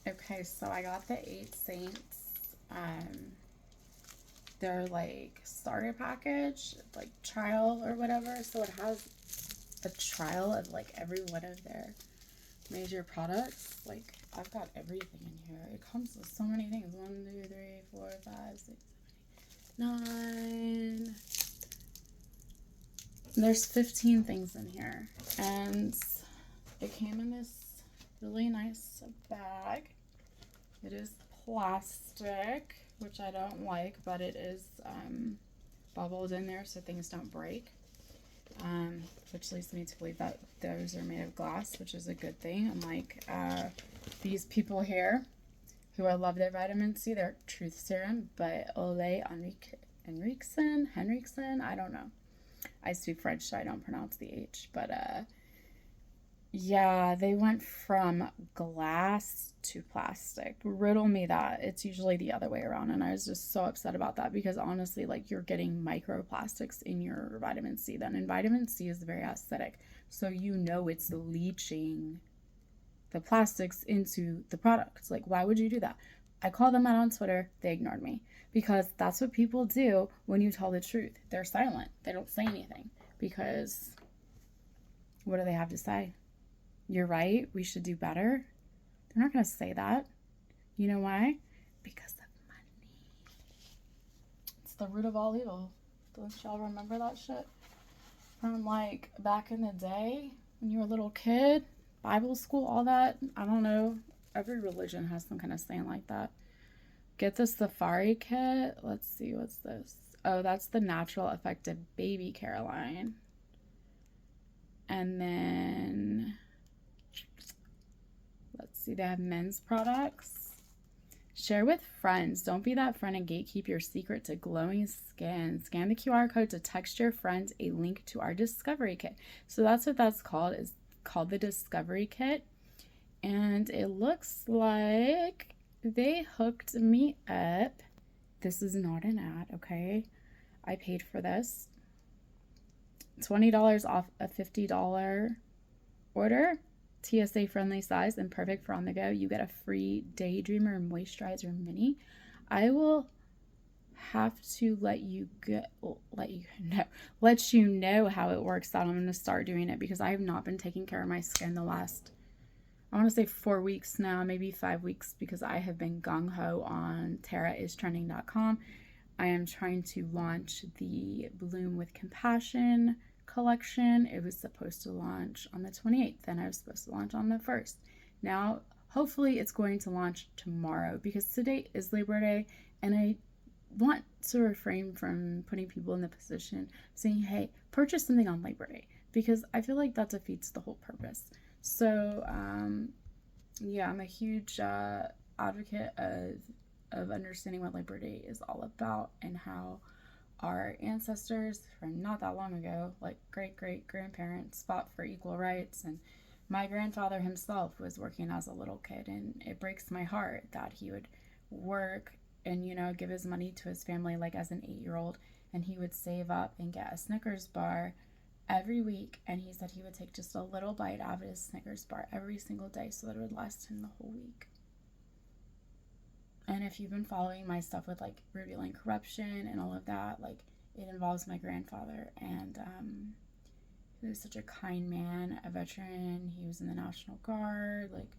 Okay, so I got the 8 Saints. Their like starter package, like trial or whatever. So it has a trial of like every one of their major products. Like I've got everything in here. It comes with so many things. 1, 2, 3, 4, 5, 6, 7, 8, 9. There's 15 things in here, and it came in this really nice bag. It is plastic, which I don't like, but it is bubbled in there so things don't break, which leads me to believe that those are made of glass, which is a good thing. Unlike these people here who I love their vitamin C, their truth serum, but Ole Henriksen, I don't know. I speak French, so I don't pronounce the H, but yeah, they went from glass to plastic. Riddle me that. It's usually the other way around, and I was just so upset about that because honestly, like, you're getting microplastics in your vitamin C then, and vitamin C is very acidic, so you know it's leaching the plastics into the products. Like, why would you do that? I called them out on Twitter. They ignored me because that's what people do when you tell the truth. They're silent. They don't say anything because what do they have to say? You're right. We should do better. They're not going to say that. You know why? Because of money. It's the root of all evil. Don't y'all remember that shit? From like back in the day when you were a little kid, Bible school, all that. I don't know. Every religion has some kind of saying like that. Get the safari kit. Let's see, what's this? Oh, that's the natural effective baby care line. And then let's see, they have men's products. Share with friends. Don't be that friend and gatekeep your secret to glowing skin. Scan the QR code to text your friends a link to our discovery kit. So that's what that's called. Is called the discovery kit. And it looks like they hooked me up. This is not an ad, okay? I paid for this. $20 off a $50 order. TSA friendly size and perfect for on the go. You get a free Daydreamer Moisturizer Mini. I will have to let you know how it works out. I'm going to start doing it because I have not been taking care of my skin the last, I want to say 4 weeks now, maybe 5 weeks, because I have been gung-ho on TaraIsTrending.com. I am trying to launch the Bloom with Compassion collection. It was supposed to launch on the 28th, then I was supposed to launch on the 1st. Now, hopefully it's going to launch tomorrow because today is Labor Day, and I want to refrain from putting people in the position saying, hey, purchase something on Labor Day, because I feel like that defeats the whole purpose. So, yeah, I'm a huge advocate of understanding what Labor Day is all about and how our ancestors from not that long ago, like great-great-grandparents, fought for equal rights. And my grandfather himself was working as a little kid, and it breaks my heart that he would work and, you know, give his money to his family like as an 8-year-old, and he would save up and get a Snickers bar every week, and he said he would take just a little bite out of his Snickers bar every single day so that it would last him the whole week. And if you've been following my stuff with like revealing corruption and all of that, like it involves my grandfather, and he was such a kind man, a veteran. He was in the National Guard. Like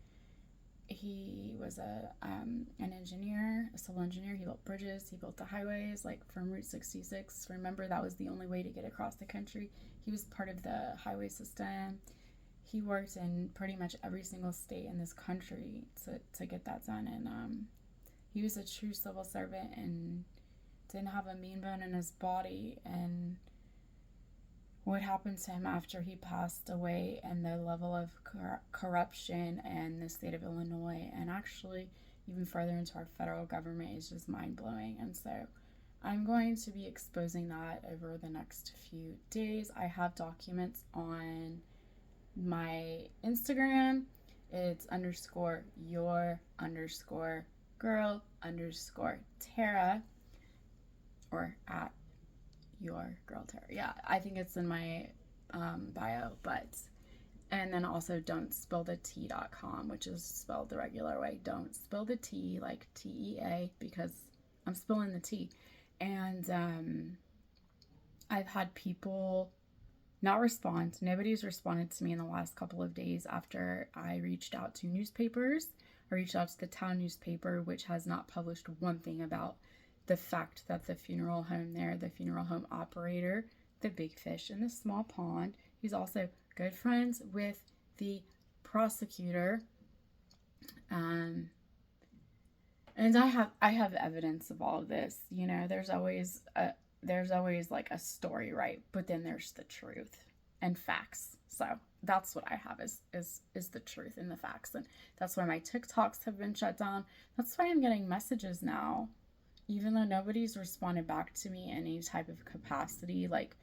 he was an engineer, a civil engineer. He built bridges. He built the highways, like from Route 66. Remember, that was the only way to get across the country. He was part of the highway system. He worked in pretty much every single state in this country to get that done. And he was a true civil servant and didn't have a mean bone in his body. And what happened to him after he passed away, and the level of corruption in the state of Illinois, and actually even further into our federal government, is just mind-blowing. And so I'm going to be exposing that over the next few days. I have documents on my Instagram. It's _your_girl_Tara, or at your girl Tara. Yeah, I think it's in my bio, but And then also don'tspillthetea.com, which is spelled the regular way. Don't spill the tea, like TEA, because I'm spilling the tea. And I've had people not respond. Nobody's responded to me in the last couple of days after I reached out to newspapers. I reached out to the town newspaper, which has not published one thing about the fact that the funeral home there, the funeral home operator, the big fish in the small pond, he's also good friends with the prosecutor. And I have evidence of all of this. You know, there's always like a story, right? But then there's the truth and facts. So that's what I have is the truth and the facts. And that's why my TikToks have been shut down. That's why I'm getting messages now, even though nobody's responded back to me in any type of capacity, like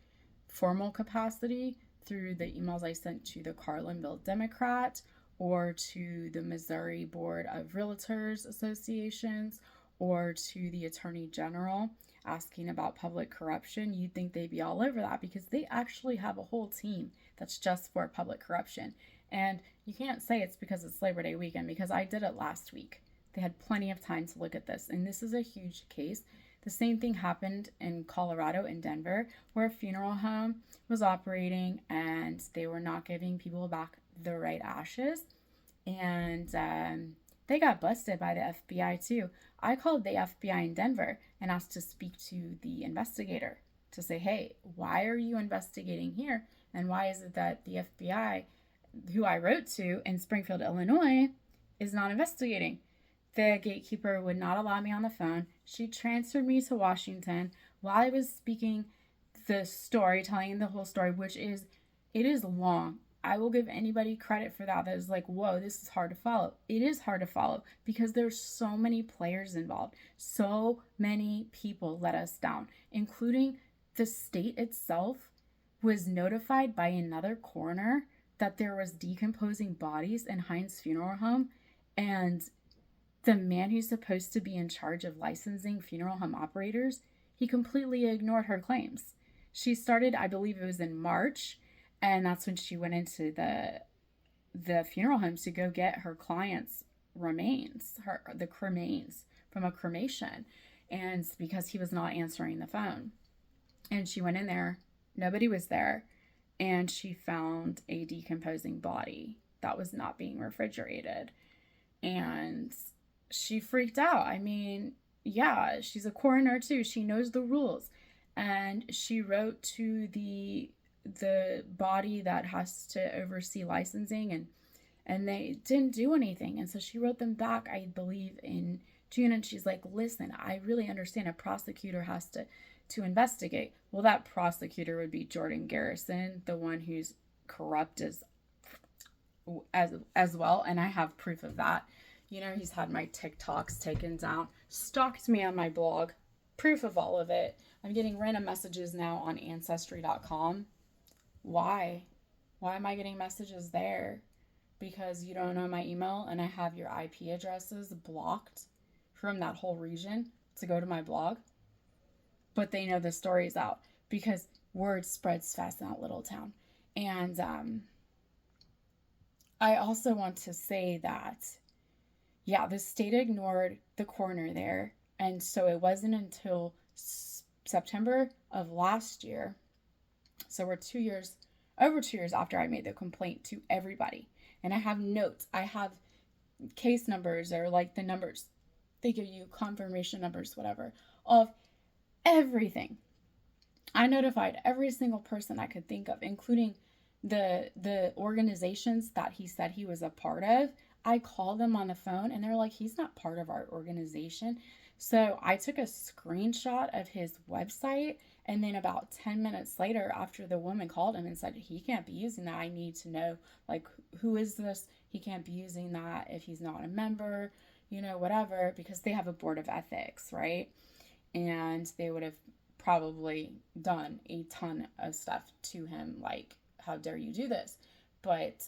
formal capacity, through the emails I sent to the Carlinville Democrat or to the Missouri Board of Realtors Associations or to the Attorney General asking about public corruption. You'd think they'd be all over that because they actually have a whole team that's just for public corruption. And you can't say it's because it's Labor Day weekend, because I did it last week. They had plenty of time to look at this. And this is a huge case. The same thing happened in Colorado, in Denver, where a funeral home was operating and they were not giving people back the right ashes. And they got busted by the FBI too. I called the FBI in Denver and asked to speak to the investigator to say, hey, why are you investigating here? And why is it that the FBI, who I wrote to in Springfield, Illinois, is not investigating? The gatekeeper would not allow me on the phone. She transferred me to Washington while I was speaking the story, telling the whole story, it is long. I will give anybody credit for that is like, whoa, this is hard to follow. It is hard to follow because there's so many players involved. So many people let us down, including the state itself was notified by another coroner that there was decomposing bodies in Heinz Funeral Home, and the man who's supposed to be in charge of licensing funeral home operators, he completely ignored her claims. She started, I believe it was in March, and that's when she went into the funeral homes to go get her clients' remains, the cremains from a cremation, and because he was not answering the phone. And she went in there, nobody was there, and she found a decomposing body that was not being refrigerated. And she freaked out. I mean, yeah, she's a coroner too. She knows the rules. And she wrote to the body that has to oversee licensing, and they didn't do anything. And so she wrote them back, I believe, in June, and she's like, listen, I really understand a prosecutor has to investigate. Well, that prosecutor would be Jordan Garrison, the one who's corrupt as well, and I have proof of that. You know, he's had my TikToks taken down, stalked me on my blog, proof of all of it. I'm getting random messages now on Ancestry.com. Why? Why am I getting messages there? Because you don't know my email and I have your IP addresses blocked from that whole region to go to my blog. But they know the story's out because word spreads fast in that little town. And I also want to say that, yeah, the state ignored the coroner there. And so it wasn't until September of last year. So we're over 2 years after I made the complaint to everybody. And I have notes. I have case numbers, or like the numbers. They give you confirmation numbers, whatever, of everything. I notified every single person I could think of, including the organizations that he said he was a part of. I called them on the phone and they're like, he's not part of our organization. So I took a screenshot of his website, and then about 10 minutes later, after the woman called him and said, he can't be using that, I need to know, like, who is this? He can't be using that if he's not a member, you know, whatever, because they have a board of ethics, right? And they would have probably done a ton of stuff to him, like, how dare you do this? But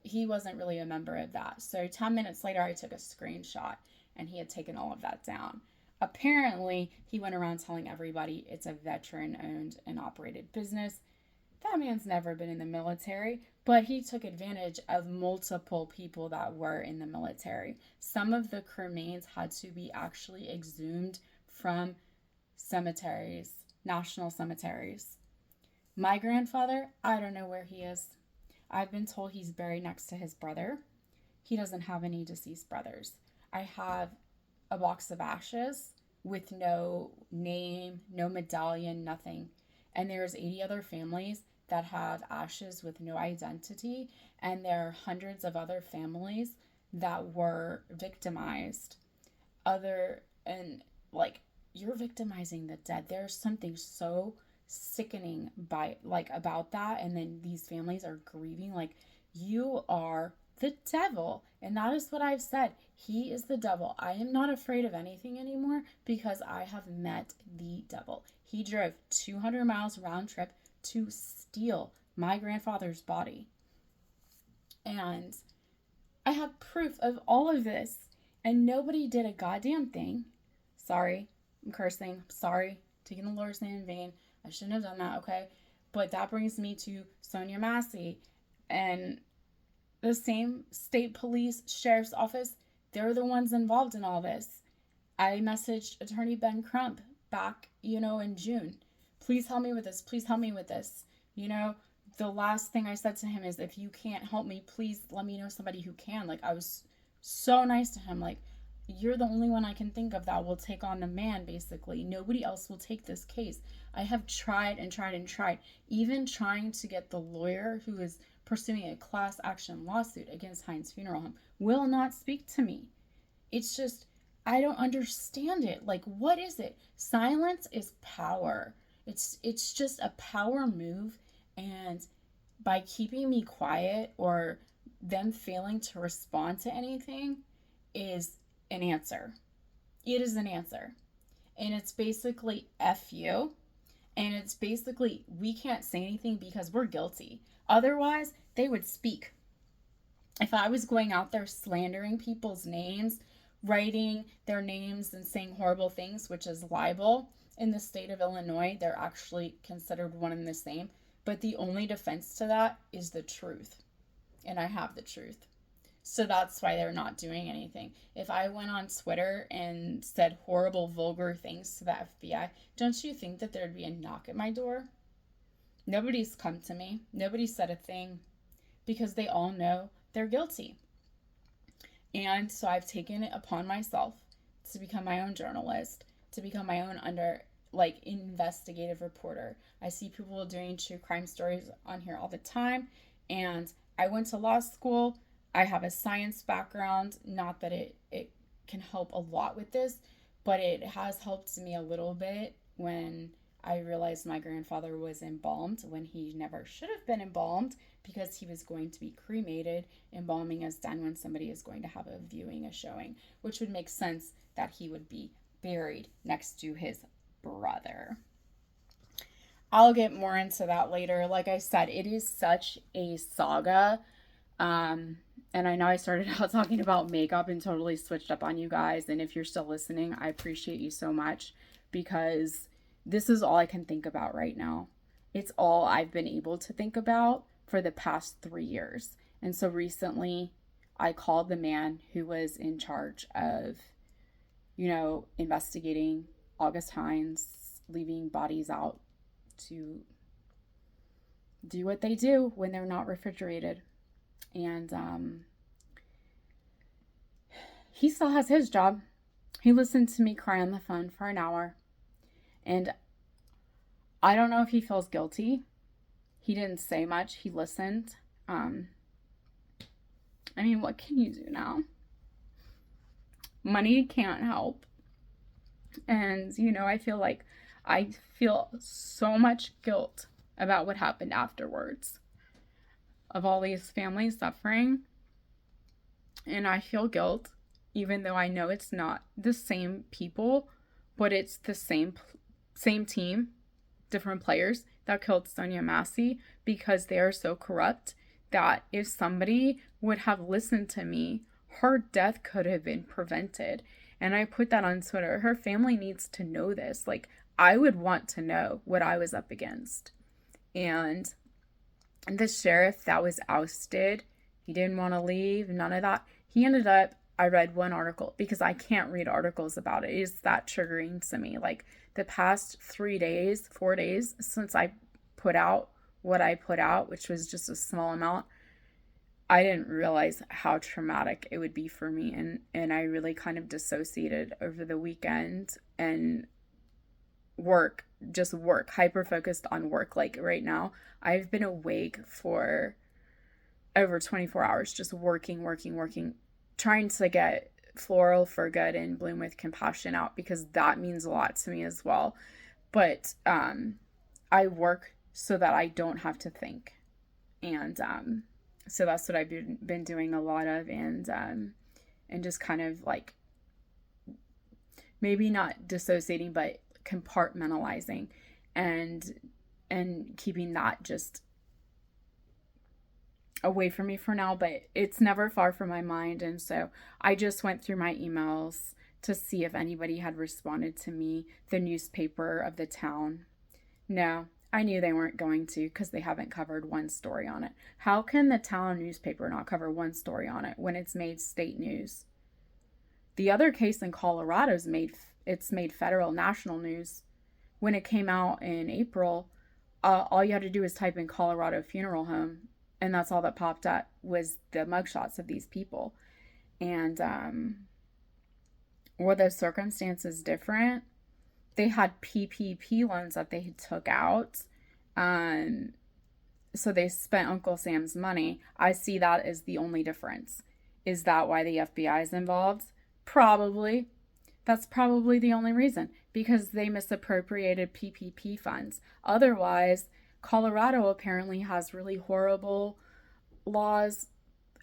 he wasn't really a member of that. So 10 minutes later, I took a screenshot, and he had taken all of that down. Apparently, he went around telling everybody it's a veteran-owned and operated business. That man's never been in the military, but he took advantage of multiple people that were in the military. Some of the cremains had to be actually exhumed from cemeteries, national cemeteries. My grandfather, I don't know where he is. I've been told he's buried next to his brother. He doesn't have any deceased brothers. I have a box of ashes with no name, no medallion, nothing. And there's 80 other families that have ashes with no identity, and there are hundreds of other families that were victimized. Other and like You're victimizing the dead. There's something so sickening by like about that, and then these families are grieving like you are the devil. And that is what I've said. He is the devil. I am not afraid of anything anymore because I have met the devil. He drove 200 miles round trip to steal my grandfather's body. And I have proof of all of this, and nobody did a goddamn thing. Sorry, I'm cursing. Sorry, taking the Lord's name in vain. I shouldn't have done that, okay? But that brings me to Sonia Massey and the same state police sheriff's office. They're the ones involved in all this. I messaged Attorney Ben Crump back, in June. Please help me with this. Please help me with this. The last thing I said to him is, if you can't help me, please let me know somebody who can. Like, I was so nice to him. Like, you're the only one I can think of that will take on the man, basically. Nobody else will take this case. I have tried and tried and tried, even trying to get the lawyer who is pursuing a class action lawsuit against Heinz Funeral Home will not speak to me. It's just, I don't understand it. Like, what is it? Silence is power. It's just a power move, and by keeping me quiet or them failing to respond to anything is an answer. It is an answer. And it's basically F you. And it's basically, we can't say anything because we're guilty. Otherwise, they would speak. If I was going out there slandering people's names, writing their names and saying horrible things, which is libel in the state of Illinois, they're actually considered one and the same. But the only defense to that is the truth. And I have the truth. So that's why they're not doing anything. If I went on Twitter and said horrible, vulgar things to the FBI, don't you think that there'd be a knock at my door? Nobody's come to me. Nobody said a thing because they all know they're guilty. And so I've taken it upon myself to become my own journalist, to become my own investigative reporter. I see people doing true crime stories on here all the time. And I went to law school. I have a science background. Not that it can help a lot with this, but it has helped me a little bit when I realized my grandfather was embalmed when he never should have been embalmed, because he was going to be cremated. Embalming is done when somebody is going to have a viewing, a showing, which would make sense that he would be buried next to his brother. I'll get more into that later. Like I said, it is such a saga. And I know I started out talking about makeup and totally switched up on you guys. And if you're still listening, I appreciate you so much, because this is all I can think about right now. It's all I've been able to think about for the past 3 years. And so recently I called the man who was in charge of, investigating August Hines leaving bodies out to do what they do when they're not refrigerated. And he still has his job. He listened to me cry on the phone for an hour. And I don't know if he feels guilty. He didn't say much. He listened. What can you do now? Money can't help. And, I feel so much guilt about what happened afterwards, of all these families suffering. And I feel guilt, even though I know it's not the same people, but it's the same team, different players that killed Sonia Massey, because they are so corrupt that if somebody would have listened to me, her death could have been prevented. And I put that on Twitter. Her family needs to know this. Like, I would want to know what I was up against. And the sheriff that was ousted, he didn't want to leave, none of that. He ended up, I read one article because I can't read articles about it. It's that triggering to me. Like the past 3 days, 4 days since I put out what I put out, which was just a small amount, I didn't realize how traumatic it would be for me. And I really kind of dissociated over the weekend and work, hyper focused on work. Like right now, I've been awake for over 24 hours, just working, trying to get Floral for Good and Bloom with Compassion out because that means a lot to me as well. But I work so that I don't have to think. And so that's what I've been doing a lot of, and just kind of like maybe not dissociating, but compartmentalizing and keeping that just away from me for now, but it's never far from my mind. And so I just went through my emails to see if anybody had responded to me, the newspaper of the town. No, I knew they weren't going to because they haven't covered one story on it. How can the town newspaper not cover one story on it when it's made state news? The other case in Colorado's made federal national news. When it came out in April, all you had to do was type in Colorado funeral home, and that's all that popped up was the mugshots of these people. And were those circumstances different? They had PPP loans that they took out. So they spent Uncle Sam's money. I see that as the only difference. Is that why the FBI is involved? Probably. That's probably the only reason, because they misappropriated PPP funds. Otherwise, Colorado apparently has really horrible laws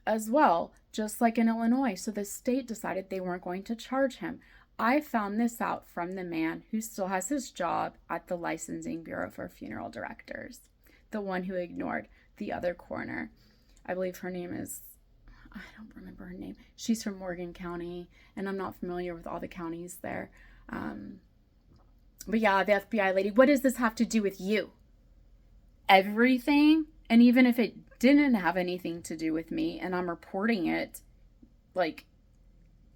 as well, just like in Illinois. So the state decided they weren't going to charge him. I found this out from the man who still has his job at the Licensing Bureau for Funeral Directors, the one who ignored the other coroner. I believe her name is, I don't remember her name. She's from Morgan County, and I'm not familiar with all the counties there. But yeah, the FBI lady, what does this have to do with you? Everything. And even if it didn't have anything to do with me and I'm reporting it, like,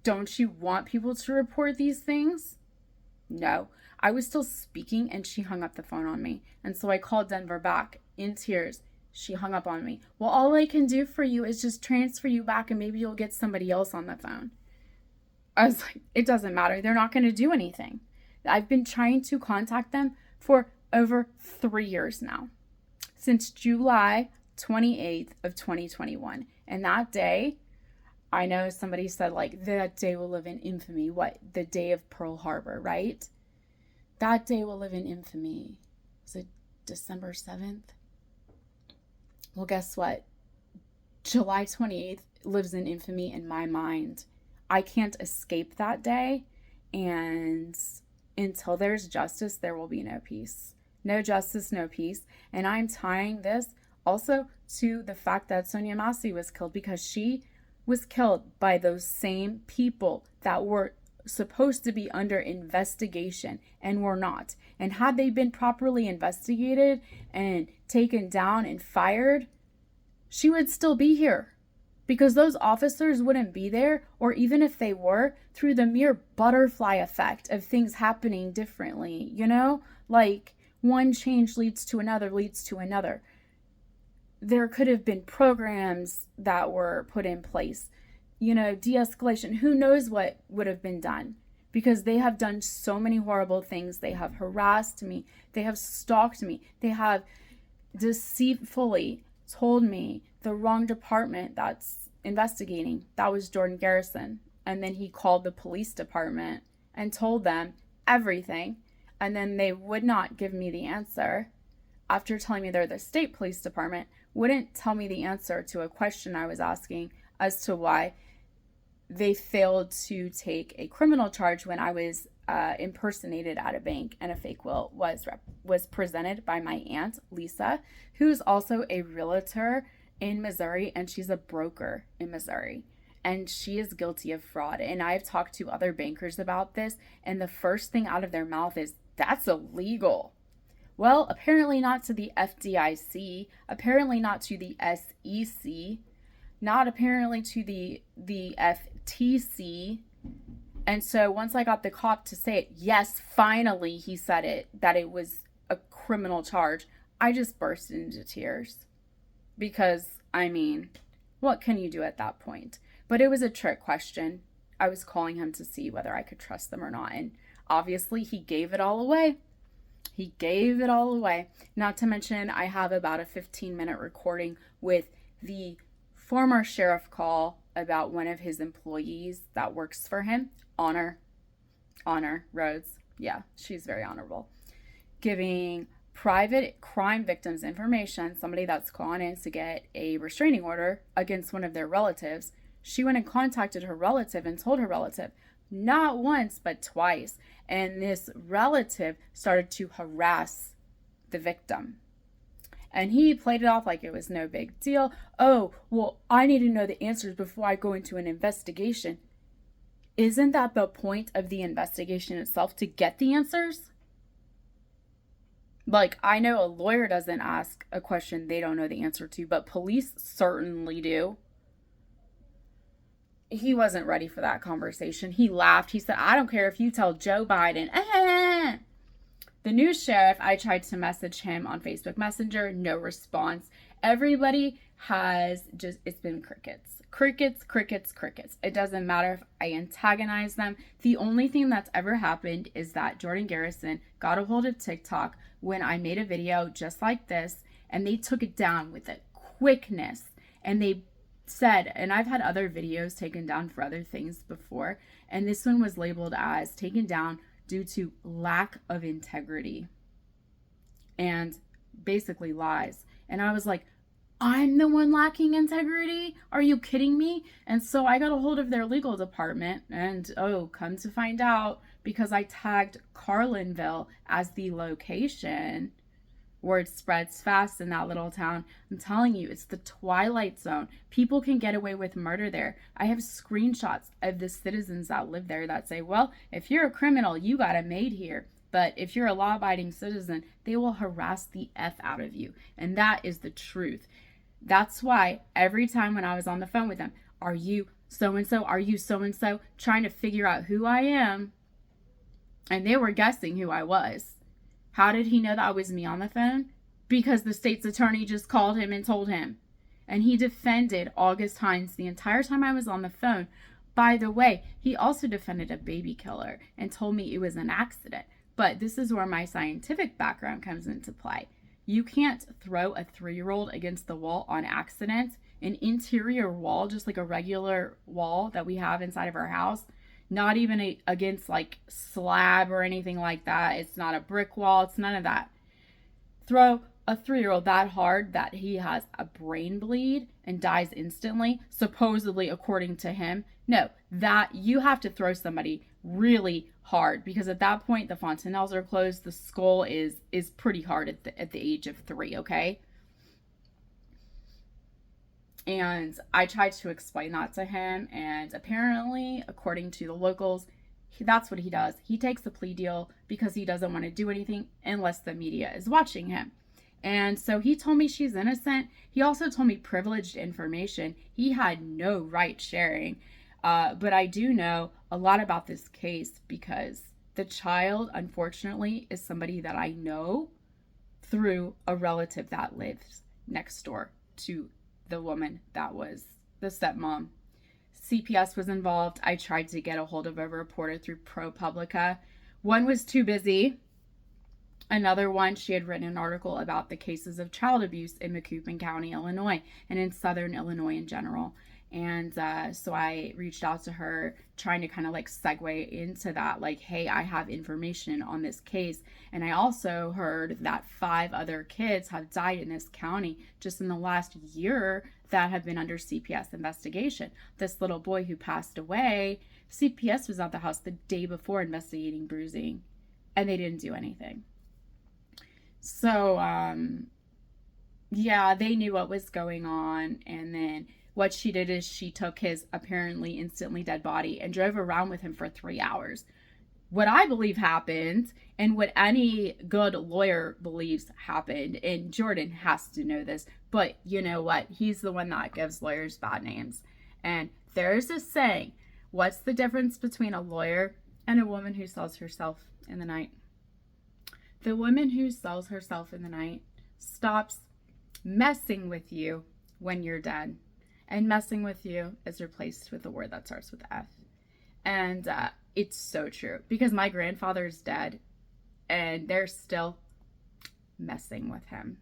don't you want people to report these things? No. I was still speaking and she hung up the phone on me. And so I called Denver back in tears. She hung up on me. Well, all I can do for you is just transfer you back and maybe you'll get somebody else on the phone. I was like, it doesn't matter. They're not going to do anything. I've been trying to contact them for over 3 years now, since July 28th of 2021. And that day, I know somebody said, like, that day will live in infamy. What? The day of Pearl Harbor, right? That day will live in infamy. Was it December 7th? Well, guess what? July 28th lives in infamy in my mind. I can't escape that day. And until there's justice, there will be no peace. No justice, no peace. And I'm tying this also to the fact that Sonia Massey was killed, because she was killed by those same people that were supposed to be under investigation and were not. And had they been properly investigated and taken down and fired, she would still be here, because those officers wouldn't be there, or even if they were, through the mere butterfly effect of things happening differently, you know? Like, one change leads to another, There could have been programs that were put in place, you know, de-escalation. Who knows what would have been done, because they have done so many horrible things. They have harassed me. They have stalked me. They have deceitfully told me the wrong department that's investigating. That was Jordan Garrison. And then he called the police department and told them everything. And then they would not give me the answer after telling me they're the state police department, wouldn't tell me the answer to a question I was asking as to why they failed to take a criminal charge when I was impersonated at a bank and a fake will was presented by my aunt, Lisa, who's also a realtor in Missouri, and she's a broker in Missouri. And she is guilty of fraud. And I've talked to other bankers about this, and the first thing out of their mouth is, that's illegal. Well, apparently not to the FDIC, apparently not to the SEC, not apparently to the FTC. And so once I got the cop to say it, yes, finally he said it, that it was a criminal charge, I just burst into tears. Because, I mean, what can you do at that point? But it was a trick question. I was calling him to see whether I could trust them or not. And obviously he gave it all away. He gave it all away. Not to mention, I have about a 15-minute recording with the former sheriff call about one of his employees that works for him. Honor Rhodes. Yeah, she's very honorable. Giving private crime victims information, somebody that's gone in to get a restraining order against one of their relatives. She went and contacted her relative and told her relative, not once, but twice. And this relative started to harass the victim. And he played it off like it was no big deal. Oh, well, I need to know the answers before I go into an investigation. Isn't that the point of the investigation itself, to get the answers? Like, I know a lawyer doesn't ask a question they don't know the answer to, but police certainly do. He wasn't ready for that conversation. He laughed. He said, I don't care if you tell Joe Biden. The new sheriff, I tried to message him on Facebook Messenger. No response. Everybody has just, it's been crickets. Crickets. It doesn't matter if I antagonize them. The only thing that's ever happened is that Jordan Garrison got a hold of TikTok when I made a video just like this, and they took it down with a quickness. And they said, and I've had other videos taken down for other things before, and this one was labeled as taken down due to lack of integrity and basically lies. And I was like, I'm the one lacking integrity? Are you kidding me? And so I got a hold of their legal department, and come to find out, because I tagged Carlinville as the location, word spreads fast in that little town. I'm telling you, it's the Twilight Zone. People can get away with murder there. I have screenshots of the citizens that live there that say, well, if you're a criminal, you got it made here. But if you're a law-abiding citizen, they will harass the F out of you. And that is the truth. That's why every time when I was on the phone with them, are you so-and-so? Are you so-and-so? Trying to figure out who I am. And they were guessing who I was. How did he know that was me on the phone? Because the state's attorney just called him and told him. And he defended August Hines the entire time I was on the phone. By the way, he also defended a baby killer and told me it was an accident. But this is where my scientific background comes into play. You can't throw a 3-year-old against the wall on accident. An interior wall, just like a regular wall that we have inside of our house, not even against like slab or anything like that. It's not a brick wall. It's none of that. Throw a 3-year-old that hard that he has a brain bleed and dies instantly, supposedly according to him. No, that you have to throw somebody really hard, because at that point the fontanelles are closed. The skull is pretty hard at the age of 3, okay? And I tried to explain that to him, and apparently, according to the locals, that's what he does. He takes a plea deal because he doesn't want to do anything unless the media is watching him. And so he told me she's innocent. He also told me privileged information he had no right sharing. But I do know a lot about this case because the child, unfortunately, is somebody that I know through a relative that lives next door to the woman that was the stepmom. CPS was involved. I tried to get a hold of a reporter through ProPublica. One was too busy. Another one, she had written an article about the cases of child abuse in Macoupin County, Illinois, and in Southern Illinois in general. And so I reached out to her trying to kind of like segue into that, like, hey, I have information on this case. And I also heard that 5 other kids have died in this county just in the last year that have been under CPS investigation. This little boy who passed away, CPS was at the house the day before investigating bruising, and they didn't do anything. So, yeah, they knew what was going on. And then what she did is she took his apparently instantly dead body and drove around with him for 3 hours. what I believe happened and what any good lawyer believes happened. And Jordan has to know this, but you know what? He's the one that gives lawyers bad names. And there's a saying, what's the difference between a lawyer and a woman who sells herself in the night? The woman who sells herself in the night stops messing with you when you're dead. And messing with you is replaced with a word that starts with F. And it's so true, because my grandfather's dead and they're still messing with him.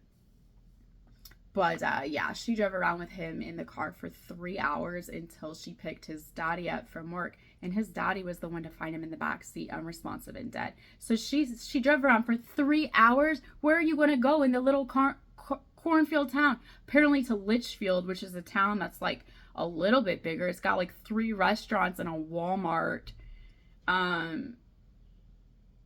But yeah, she drove around with him in the car for 3 hours until she picked his daddy up from work. And his daddy was the one to find him in the back seat, unresponsive and dead. So she drove around for 3 hours. Where are you going to go in the little cornfield town? Apparently to Litchfield, which is a town that's like a little bit bigger. It's got like 3 restaurants and a Walmart.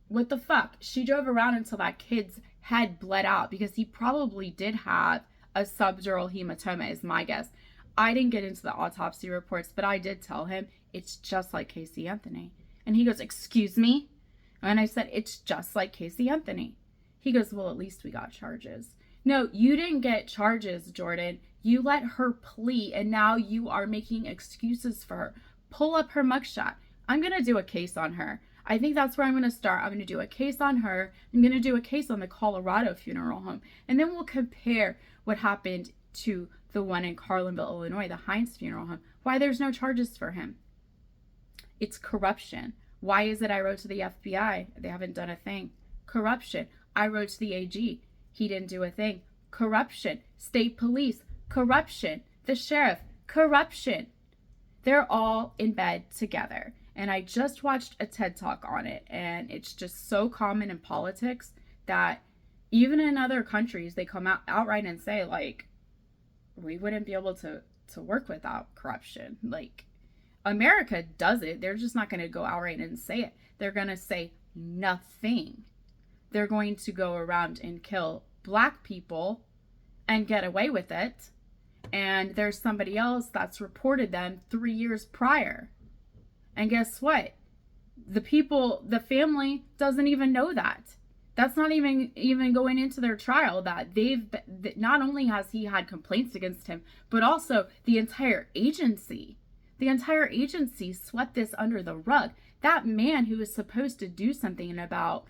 What the fuck? She drove around until that kid's head bled out, because he probably did have a subdural hematoma, is my guess. I didn't get into the autopsy reports, but I did tell him it's just like Casey Anthony. And he goes, excuse me? And I said, it's just like Casey Anthony. He goes, well, at least we got charges. No, you didn't get charges, Jordan. You let her plea, and now you are making excuses for her. Pull up her mugshot. I'm going to do a case on her. I think that's where I'm going to start. I'm going to do a case on her. I'm going to do a case on the Colorado funeral home. And then we'll compare what happened to the one in Carlinville, Illinois, the Hines funeral home. Why there's no charges for him. It's corruption. Why is it I wrote to the FBI? They haven't done a thing. Corruption. I wrote to the AG. He didn't do a thing. Corruption. State police. Corruption. The sheriff. Corruption. They're all in bed together. And I just watched a TED Talk on it. And it's just so common in politics that even in other countries, they come out outright and say, like, we wouldn't be able to work without corruption. Like, America does it. They're just not going to go outright and say it. They're going to say nothing. They're going to go around and kill black people and get away with it. And there's somebody else that's reported them 3 years prior. And guess what? The family doesn't even know that. That's not even going into their trial, that not only has he had complaints against him, but also the entire agency. The entire agency swept this under the rug. That man who was supposed to do something about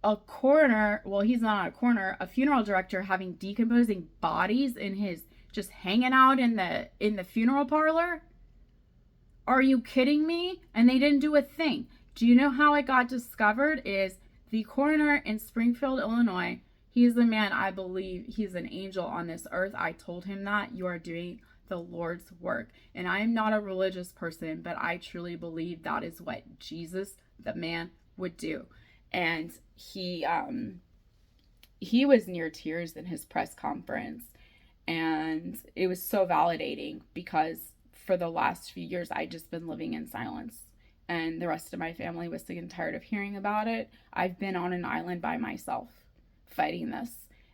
a coroner, well, he's not a coroner, a funeral director having decomposing bodies in his, just hanging out in the funeral parlor. Are you kidding me? And they didn't do a thing. Do you know how it got discovered? Is the coroner in Springfield, Illinois. He's the man, I believe he's an angel on this earth. I told him that you are doing the Lord's work. And I am not a religious person, but I truly believe that is what Jesus, the man, would do. And he was near tears in his press conference. And it was so validating, because for the last few years, I'd just been living in silence. And the rest of my family was sick and tired of hearing about it. I've been on an island by myself fighting this.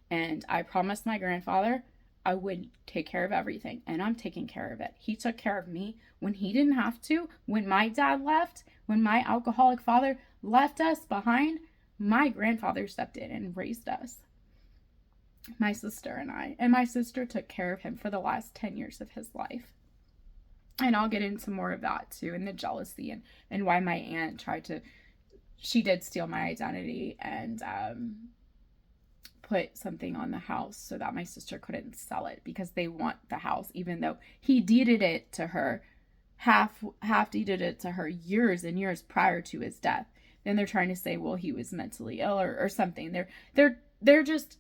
And I promised my grandfather I would take care of everything. And I'm taking care of it. He took care of me when he didn't have to. When my dad left, when my alcoholic father left us behind, my grandfather stepped in and raised us. My sister and I. And my sister took care of him for the last 10 years of his life. And I'll get into more of that too, and the jealousy and why my aunt she did steal my identity and put something on the house so that my sister couldn't sell it, because they want the house, even though he deeded it to her, half deeded it to her years and years prior to his death. Then they're trying to say, well, he was mentally ill or something. They're just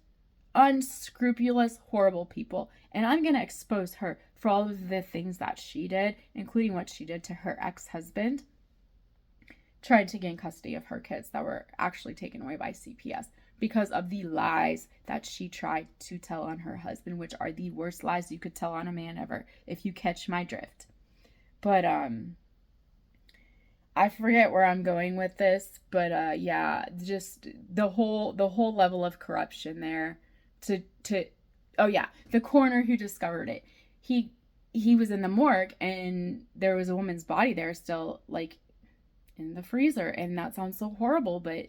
unscrupulous, horrible people. And I'm going to expose her for all of the things that she did, including what she did to her ex-husband, tried to gain custody of her kids that were actually taken away by CPS because of the lies that she tried to tell on her husband, which are the worst lies you could tell on a man ever, if you catch my drift. But I forget where I'm going with this, but yeah, just the whole level of corruption there. Oh yeah, the coroner who discovered it, he was in the morgue and there was a woman's body there still, like in the freezer. And that sounds so horrible, but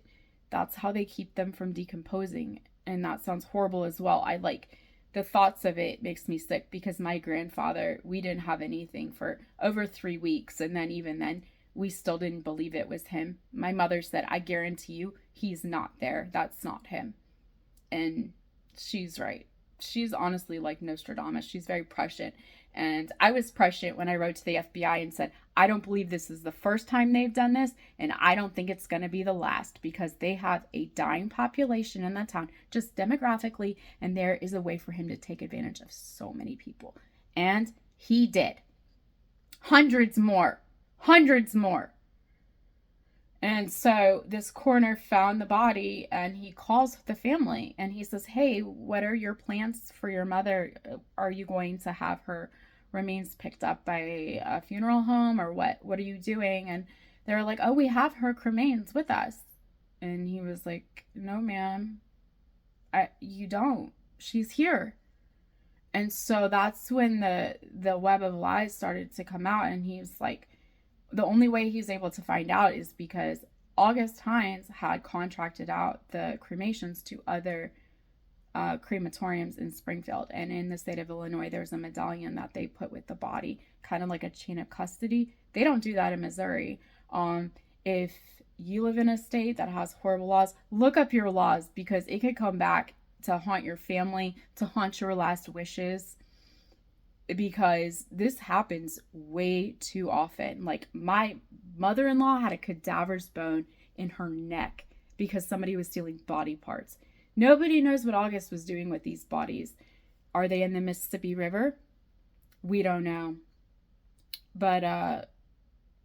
that's how they keep them from decomposing. And that sounds horrible as well. I like the thoughts of it makes me sick because my grandfather, we didn't have anything for over 3 weeks. And then even then, we still didn't believe it was him. My mother said, I guarantee you, he's not there. That's not him. And she's right. She's honestly like Nostradamus. She's very prescient. And I was prescient when I wrote to the FBI and said, I don't believe this is the first time they've done this, and I don't think it's going to be the last, because they have a dying population in that town, just demographically, and there is a way for him to take advantage of so many people. And he did. Hundreds more. Hundreds more. And so this coroner found the body, and he calls the family and he says, hey, what are your plans for your mother? Are you going to have her remains picked up by a funeral home, or what are you doing? And they're like, oh, we have her remains with us. And he was like, no, ma'am, you don't. She's here. And so that's when the web of lies started to come out. And he's like, the only way he's able to find out is because August Hines had contracted out the cremations to other crematoriums in Springfield. And in the state of Illinois, there's a medallion that they put with the body, kind of like a chain of custody. They don't do that in Missouri. If you live in a state that has horrible laws, look up your laws, because it could come back to haunt your family, to haunt your last wishes. Because this happens way too often. Like, my mother-in-law had a cadaver's bone in her neck because somebody was stealing body parts. Nobody knows what August was doing with these bodies. Are they in the Mississippi River? We don't know. But I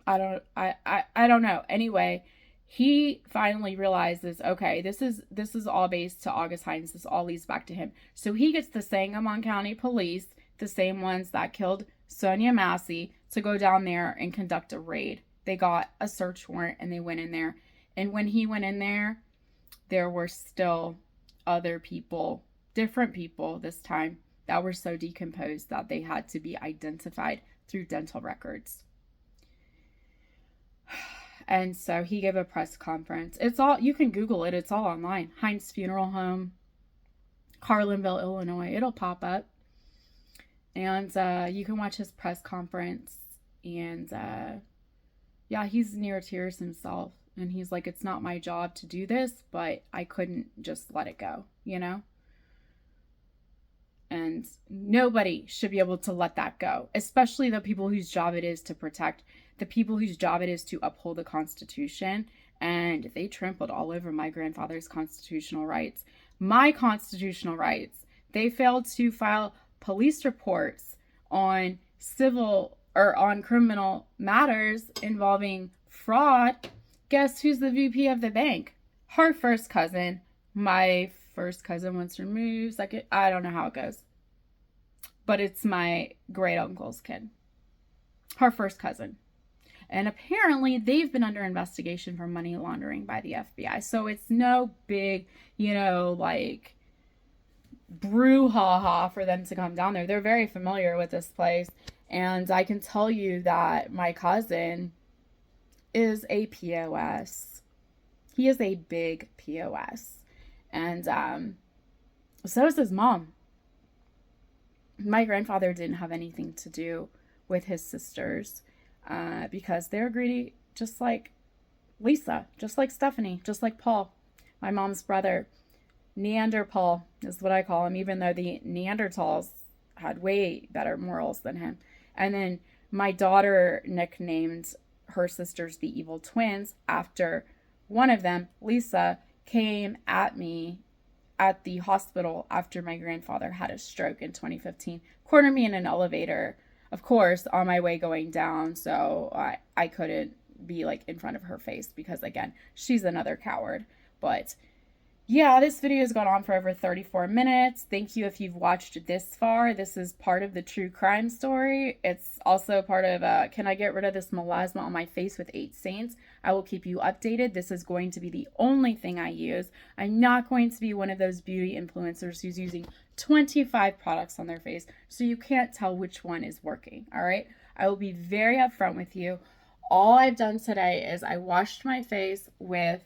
don't know. Anyway, he finally realizes, okay, this is all based to August Hines. This all leads back to him. So he gets the Sangamon County Police, the same ones that killed Sonia Massey, to go down there and conduct a raid. They got a search warrant and they went in there. And when he went in there, there were still other people, different people this time, that were so decomposed that they had to be identified through dental records. And so he gave a press conference. It's all, you can Google it. It's all online. Hines Funeral Home, Carlinville, Illinois. It'll pop up. And you can watch his press conference. And yeah, he's near tears himself. And he's like, it's not my job to do this, but I couldn't just let it go, you know? And nobody should be able to let that go, especially the people whose job it is to protect, the people whose job it is to uphold the Constitution. And they trampled all over my grandfather's constitutional rights. My constitutional rights. They failed to file police reports on civil or on criminal matters involving fraud. Guess who's the VP of the bank? Her first cousin. My first cousin once removed. Second, I don't know how it goes. But it's my great uncle's kid. Her first cousin. And apparently they've been under investigation for money laundering by the FBI. So it's no big, like brouhaha for them to come down there. They're very familiar with this place. And I can tell you that my cousin is a POS. He is a big POS. And so is his mom. My grandfather didn't have anything to do with his sisters because they're greedy, just like Lisa, just like Stephanie, just like Paul, my mom's brother. Neanderthal is what I call him, even though the Neanderthals had way better morals than him. And then my daughter nicknamed her sisters the evil twins after one of them, Lisa, came at me at the hospital after my grandfather had a stroke in 2015, cornered me in an elevator, of course, on my way going down. So I couldn't be like in front of her face because, again, she's another coward. But yeah, this video has gone on for over 34 minutes. Thank you if you've watched this far. This is part of the true crime story. It's also part of, can I get rid of this melasma on my face with 8 saints? I will keep you updated. This is going to be the only thing I use. I'm not going to be one of those beauty influencers who's using 25 products on their face, so you can't tell which one is working, all right? I will be very upfront with you. all I've done today is I washed my face with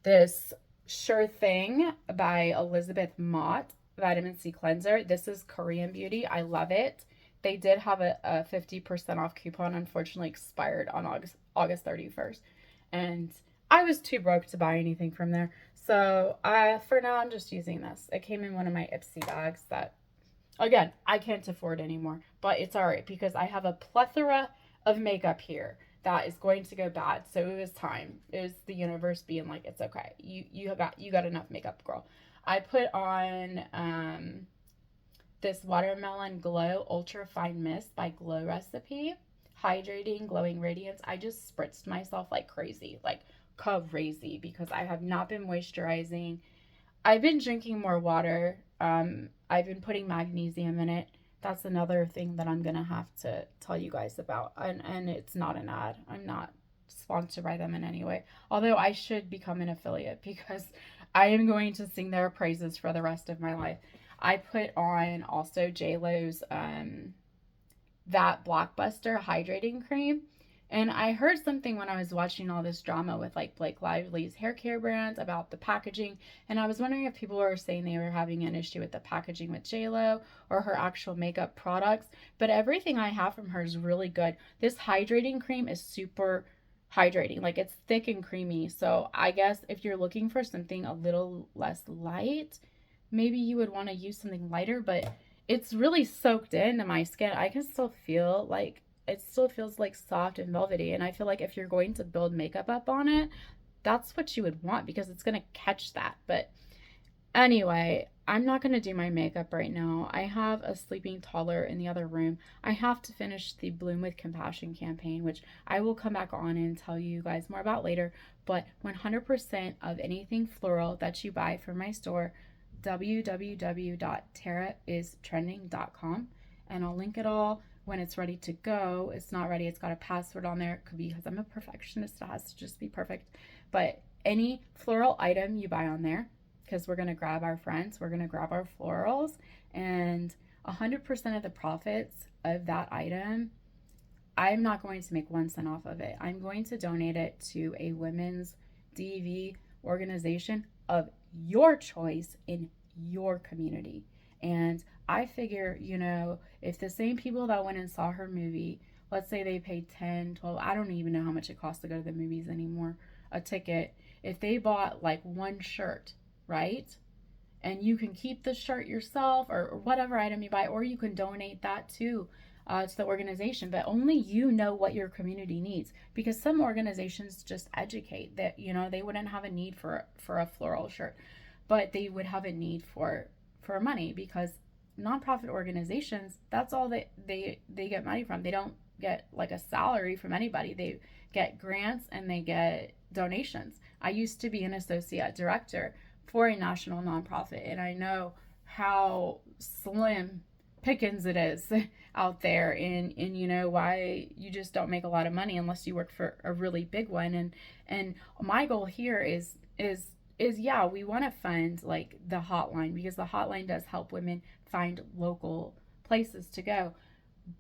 this Sure Thing by Elizabeth Mott vitamin C cleanser. This is Korean Beauty. I love it. They did have a 50% off coupon, unfortunately expired on August 31st. And I was too broke to buy anything from there. So for now, I'm just using this. It came in one of my Ipsy bags that, again, I can't afford anymore. But it's all right because I have a plethora of makeup here that is going to go bad. So it was time. It was the universe being like, it's okay. You got enough makeup, girl. I put on this Watermelon Glow Ultra Fine Mist by Glow Recipe. Hydrating, glowing radiance. I just spritzed myself like crazy. Like crazy because I have not been moisturizing. I've been drinking more water. I've been putting magnesium in it. That's another thing that I'm gonna have to tell you guys about. And it's not an ad. I'm not sponsored by them in any way. Although I should become an affiliate because I am going to sing their praises for the rest of my life. I put on also JLo's that Blockbuster hydrating cream. And I heard something when I was watching all this drama with like Blake Lively's hair care brand about the packaging. And I was wondering if people were saying they were having an issue with the packaging with JLo or her actual makeup products. But everything I have from her is really good. This hydrating cream is super hydrating. Like it's thick and creamy. So I guess if you're looking for something a little less light, maybe you would want to use something lighter. But it's really soaked into my skin. I can still feel like it still feels like soft and velvety. And I feel like if you're going to build makeup up on it, that's what you would want because it's going to catch that. But anyway, I'm not going to do my makeup right now. I have a sleeping toddler in the other room. I have to finish the Bloom with Compassion campaign, which I will come back on and tell you guys more about later. But 100% of anything floral that you buy from my store, www.taraIsTrending.com, and I'll link it all when it's ready to go. It's not ready. It's got a password on there. It could be because I'm a perfectionist. It has to just be perfect. But any floral item you buy on there, because we're going to grab our friends, we're going to grab our florals, and 100% of the profits of that item, I'm not going to make 1 cent off of it. I'm going to donate it to a women's DV organization of your choice in your community. And I figure, if the same people that went and saw her movie, let's say they paid 10, 12, I don't even know how much it costs to go to the movies anymore, a ticket, if they bought like one shirt, right? And you can keep the shirt yourself or whatever item you buy, or you can donate that to the organization, but only you know what your community needs, because some organizations just educate that they wouldn't have a need for a floral shirt, but they would have a need for money, because nonprofit organizations, that's all they get money from. They don't get like a salary from anybody. They get grants and they get donations. I used to be an associate director for a national nonprofit, and I know how slim pickings it is out there, and why you just don't make a lot of money unless you work for a really big one. And my goal here is yeah, we want to fund like the hotline, because the hotline does help women find local places to go.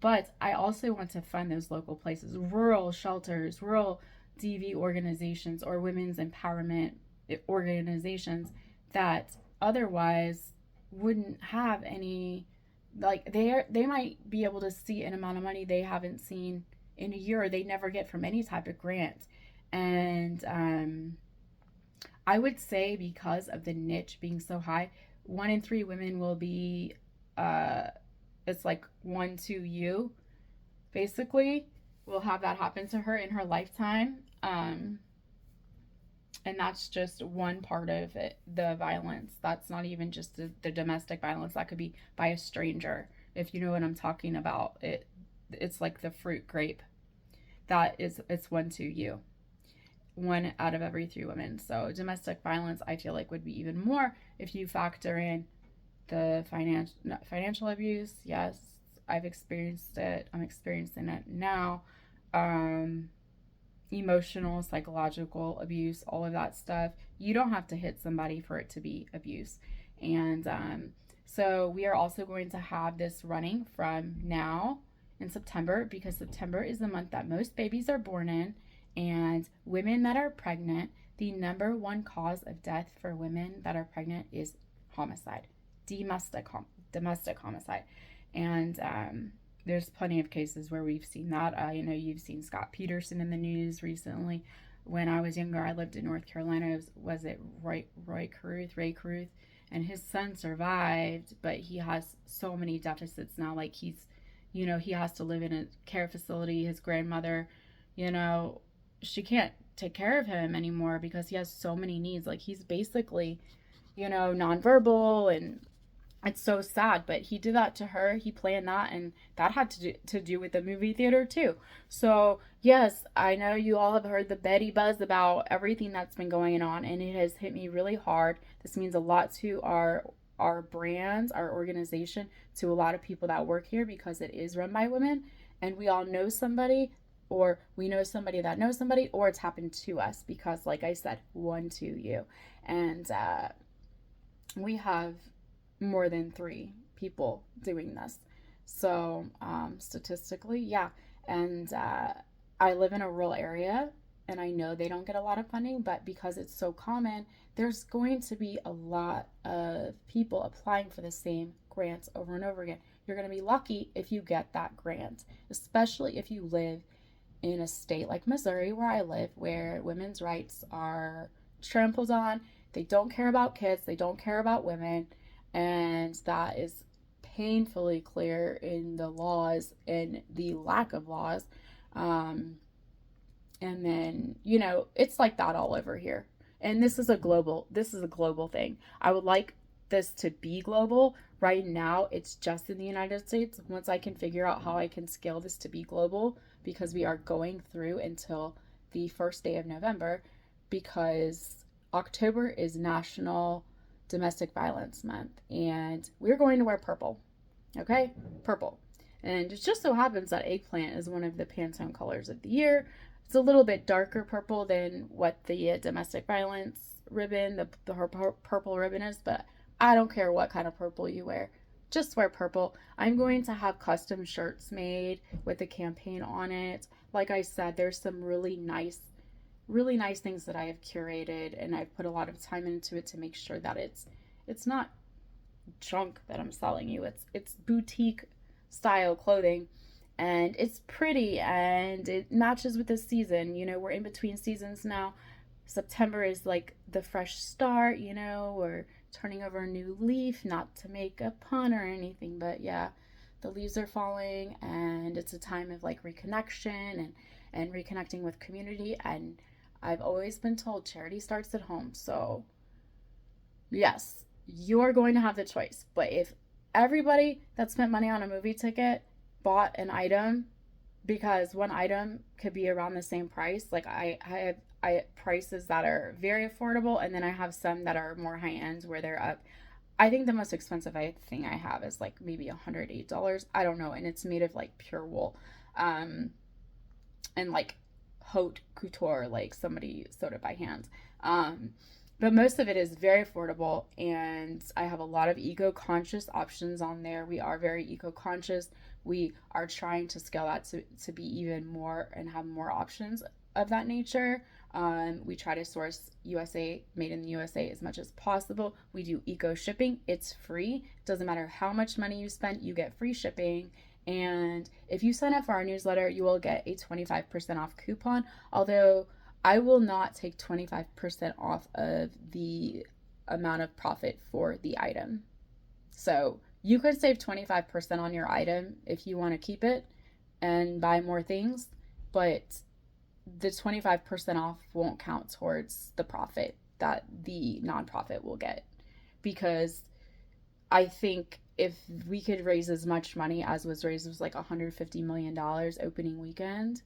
But I also want to fund those local places, rural shelters, rural DV organizations, or women's empowerment organizations that otherwise wouldn't have any, like they might be able to see an amount of money they haven't seen in a year, or they never get from any type of grant. And I would say, because of the niche being so high, 1 in 3 women will be it's like 1-2 basically will have that happen to her in her lifetime. And that's just one part of it, the violence. That's not even just the domestic violence. That could be by a stranger, if you know what I'm talking about. It's like the fruit grape. It's 1-2. 1 out of every 3 women. So domestic violence, I feel like, would be even more if you factor in the financial abuse. Yes, I've experienced it. I'm experiencing it now. Emotional, psychological abuse, all of that stuff. You don't have to hit somebody for it to be abuse. And so we are also going to have this running from now in September because September is the month that most babies are born in, and women that are pregnant, the number one cause of death for women that are pregnant is homicide, domestic homicide. And there's plenty of cases where we've seen that. I know you've seen Scott Peterson in the news recently. When I was younger, I lived in North Carolina. Was it Ray Caruth? And his son survived, but he has so many deficits now. Like he has to live in a care facility. His grandmother, she can't take care of him anymore because he has so many needs. Like he's basically, nonverbal, and it's so sad, but he did that to her. He planned that, and that had to do with the movie theater too. So yes, I know you all have heard the Betty buzz about everything that's been going on, and it has hit me really hard. This means a lot to our brand, our organization, to a lot of people that work here because it is run by women, and we all know somebody, or we know somebody that knows somebody, or it's happened to us because, like I said, one to you. And we have more than 3 people doing this. So statistically, yeah. And I live in a rural area, and I know they don't get a lot of funding, but because it's so common, there's going to be a lot of people applying for the same grants over and over again. You're going to be lucky if you get that grant, especially if you live in a state like Missouri, where I live, where women's rights are trampled on. They don't care about kids. They don't care about women. And that is painfully clear in the laws and the lack of laws. And then, it's like that all over here. And this is a global thing. I would like this to be global. Right now, it's just in the United States. Once I can figure out how I can scale this to be global, because we are going through until the first day of November, because October is National Domestic Violence Month, and we're going to wear purple. Okay? Purple. And it just so happens that eggplant is one of the Pantone colors of the year. It's a little bit darker purple than what the domestic violence ribbon, the purple ribbon is, but I don't care what kind of purple you wear. Just wear purple. I'm going to have custom shirts made with a campaign on it. Like I said, there's some really nice things that I have curated, and I've put a lot of time into it to make sure that it's not junk that I'm selling you. It's boutique style clothing, and it's pretty, and it matches with the season. We're in between seasons now. September is like the fresh start, we're turning over a new leaf, not to make a pun or anything, but yeah, the leaves are falling, and it's a time of like reconnection and reconnecting with community. And I've always been told charity starts at home. So yes, you are going to have the choice. But if everybody that spent money on a movie ticket bought an item, because one item could be around the same price, like I have prices that are very affordable, and then I have some that are more high end where they're up. I think the most expensive thing I have is like maybe $108. I don't know, and it's made of like pure wool, and like haute couture, like somebody sewed it by hand. But most of it is very affordable, and I have a lot of eco-conscious options on there. We are very eco-conscious. We are trying to scale that to be even more and have more options of that nature. We try to source USA, made in the USA as much as possible. We do eco shipping. It's free. Doesn't matter how much money you spend, you get free shipping. And if you sign up for our newsletter, you will get a 25% off coupon. Although I will not take 25% off of the amount of profit for the item. So you could save 25% on your item if you want to keep it and buy more things, but the 25% off won't count towards the profit that the nonprofit will get. Because I think if we could raise as much money as was raised, it was like $150 million opening weekend.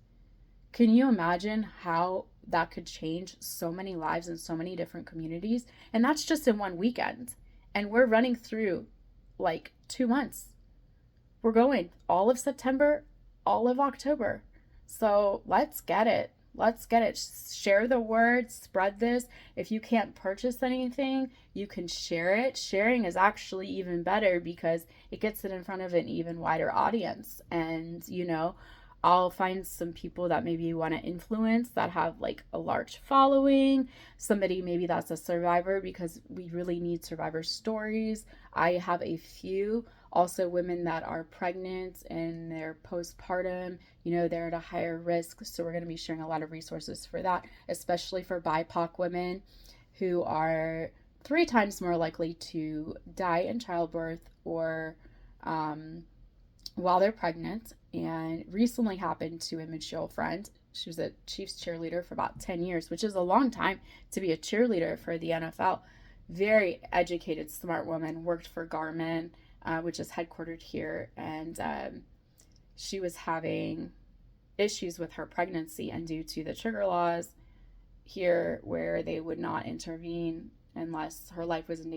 Can you imagine how that could change so many lives in so many different communities? And that's just in one weekend. And we're running through like 2 months. We're going all of September, all of October. So let's get it. Let's get it. Share the word, spread this. If you can't purchase anything, you can share it. Sharing is actually even better because it gets it in front of an even wider audience. And, I'll find some people that maybe you want to influence that have like a large following. Somebody maybe that's a survivor, because we really need survivor stories. I have a few. Also, women that are pregnant and they're postpartum, they're at a higher risk. So we're going to be sharing a lot of resources for that, especially for BIPOC women who are 3 times more likely to die in childbirth or while they're pregnant. And recently happened to a mutual friend. She was a Chiefs cheerleader for about 10 years, which is a long time to be a cheerleader for the NFL. Very educated, smart woman, worked for Garmin, which is headquartered here. And she was having issues with her pregnancy, and due to the trigger laws here where they would not intervene unless her life was in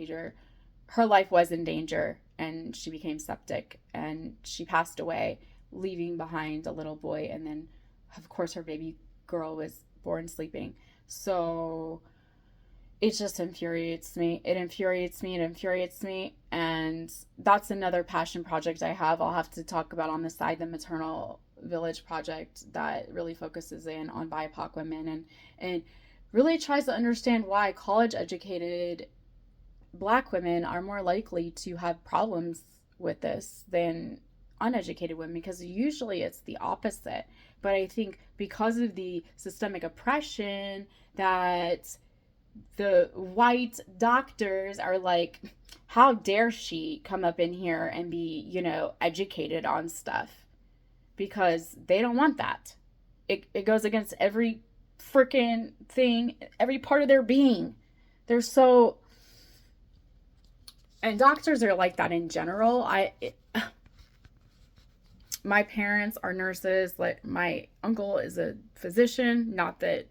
danger, and she became septic and she passed away, leaving behind a little boy. And then, of course, her baby girl was born sleeping. So it just infuriates me. It infuriates me. And that's another passion project I have. I'll have to talk about on the side, the Maternal Village project that really focuses in on BIPOC women and really tries to understand why college educated Black women are more likely to have problems with this than uneducated women, because usually it's the opposite. But I think because of the systemic oppression that the white doctors are like, how dare she come up in here and be, educated on stuff, because they don't want that. It goes against every freaking thing, every part of their being. They're so, and doctors are like that in general. My parents are nurses. Like, my uncle is a physician. Not that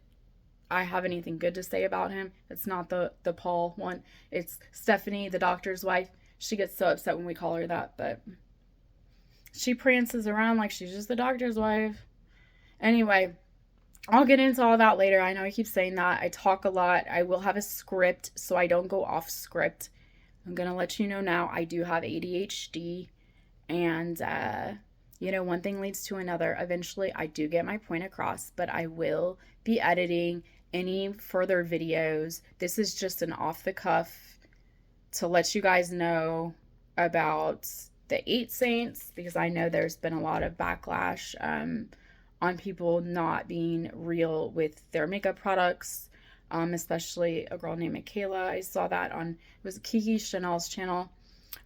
I have anything good to say about him. It's not the Paul one. It's Stephanie, the doctor's wife. She gets so upset when we call her that, but she prances around like she's just the doctor's wife. Anyway, I'll get into all that later. I know I keep saying that. I talk a lot. I will have a script so I don't go off script. I'm going to let you know now, I do have ADHD, and one thing leads to another. Eventually, I do get my point across, but I will be editing any further videos. This is just an off the cuff to let you guys know about the 8 saints, because I know there's been a lot of backlash on people not being real with their makeup products, especially a girl named Michaela. I saw that on, it was Kiki Chanel's channel.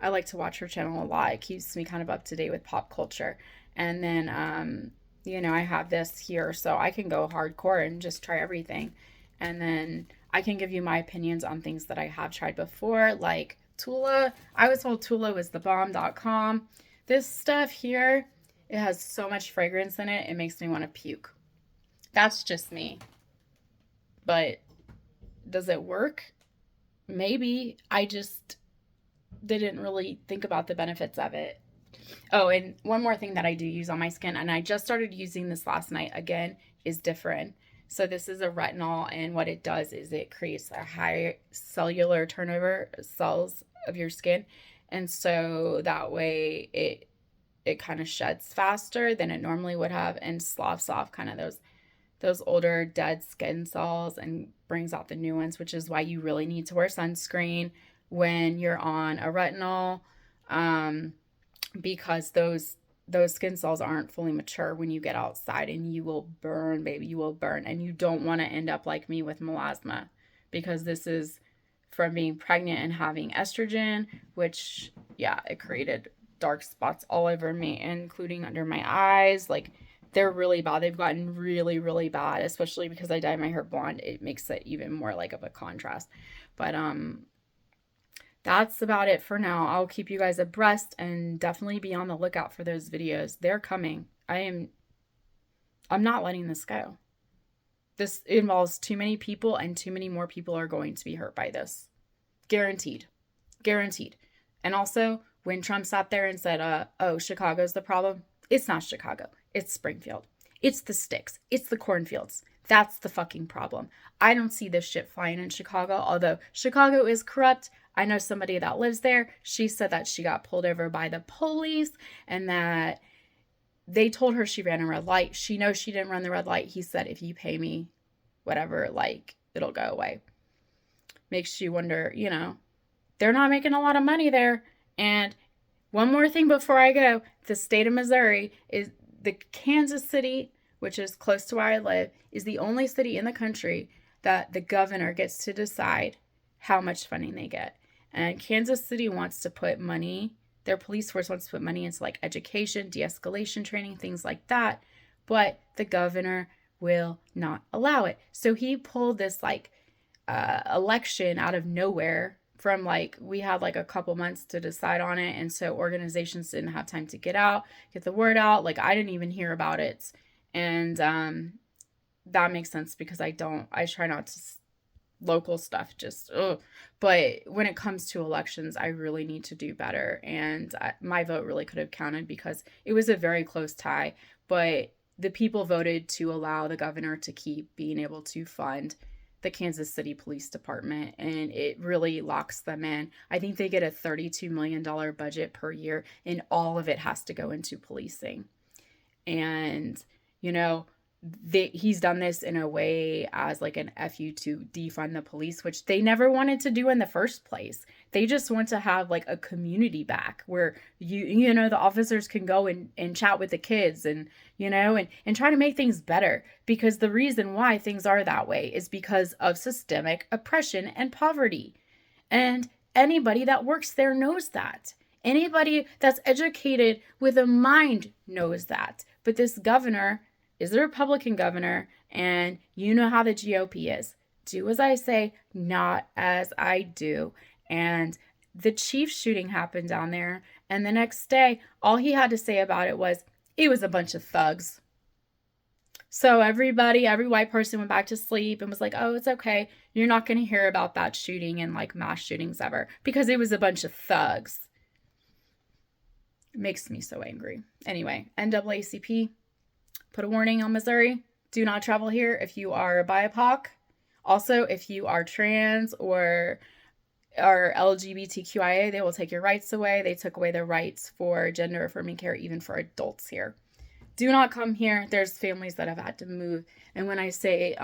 I like to watch her channel a lot. It keeps me kind of up to date with pop culture. And then, I have this here, so I can go hardcore and just try everything. And then I can give you my opinions on things that I have tried before, like Tula. I was told Tula was the bomb.com. This stuff here, it has so much fragrance in it, it makes me want to puke. That's just me. But does it work? Maybe. I just didn't really think about the benefits of it. Oh, and one more thing that I do use on my skin, and I just started using this last night again, is Differin. So this is a retinol, and what it does is it creates a high cellular turnover cells of your skin, and so that way it kind of sheds faster than it normally would have, and sloughs off kind of those older dead skin cells and brings out the new ones, which is why you really need to wear sunscreen when you're on a retinol, because those skin cells aren't fully mature when you get outside, and you will burn, baby. You will burn, and you don't want to end up like me with melasma, because this is from being pregnant and having estrogen, which, yeah, it created dark spots all over me, including under my eyes. Like, they're really bad. They've gotten really, really bad, especially because I dyed my hair blonde. It makes it even more like of a contrast. But that's about it for now. I'll keep you guys abreast, and definitely be on the lookout for those videos. They're coming. I'm not letting this go. This involves too many people, and too many more people are going to be hurt by this. Guaranteed. Guaranteed. And also, when Trump sat there and said, oh, Chicago's the problem, it's not Chicago. It's Springfield. It's the sticks. It's the cornfields. That's the fucking problem. I don't see this shit flying in Chicago, although Chicago is corrupt. I know somebody that lives there. She said that she got pulled over by the police and that they told her she ran a red light. She knows she didn't run the red light. He said, if you pay me whatever, like, it'll go away. Makes you wonder, you know, they're not making a lot of money there. And one more thing before I go, the state of Missouri is the Kansas City, which is close to where I live, is the only city in the country that the governor gets to decide how much funding they get. And Kansas City wants to put money, their police force wants to put money into like education, de-escalation training, things like that. But the governor will not allow it. So he pulled this like election out of nowhere from like, we had like a couple months to decide on it. And so organizations didn't have time to get the word out. Like I didn't even hear about it. And that makes sense because I try not to local stuff just, ugh. But when it comes to elections, I really need to do better. And my vote really could have counted because it was a very close tie. But the people voted to allow the governor to keep being able to fund the Kansas City Police Department, and it really locks them in. I think they get a $32 million budget per year, and all of it has to go into policing. And, you know, he's done this in a way as like an FU to defund the police, which they never wanted to do in the first place. They just want to have like a community back where you know, the officers can go and chat with the kids and, you know, and try to make things better, because the reason why things are that way is because of systemic oppression and poverty. And anybody that works there knows that. Anybody that's educated with a mind knows that. But this governor is a Republican governor, and you know how the GOP is. Do as I say, not as I do. And the Chiefs shooting happened down there, and the next day, all he had to say about it was a bunch of thugs. So every white person went back to sleep and was like, oh, it's okay. You're not going to hear about that shooting and like mass shootings ever because it was a bunch of thugs. It makes me so angry. Anyway, NAACP. Put a warning on Missouri. Do not travel here if you are BIPOC. Also, if you are trans or are LGBTQIA, they will take your rights away. They took away the rights for gender affirming care, even for adults here. Do not come here. There's families that have had to move. And when I say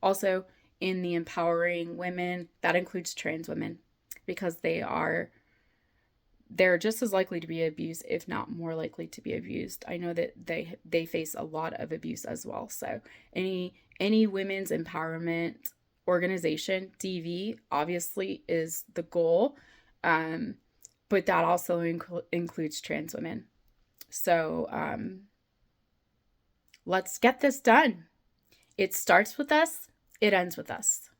also in the empowering women, that includes trans women, because they're just as likely to be abused, if not more likely to be abused. I know that they face a lot of abuse as well. So any women's empowerment organization, DV, obviously is the goal, but that also includes trans women. So let's get this done. It starts with us. It ends with us.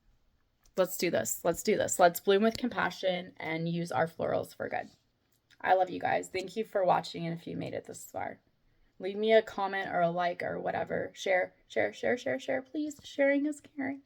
Let's do this. Let's do this. Let's bloom with compassion and use our florals for good. I love you guys. Thank you for watching. And if you made it this far, leave me a comment or a like or whatever. Share, please. Sharing is caring.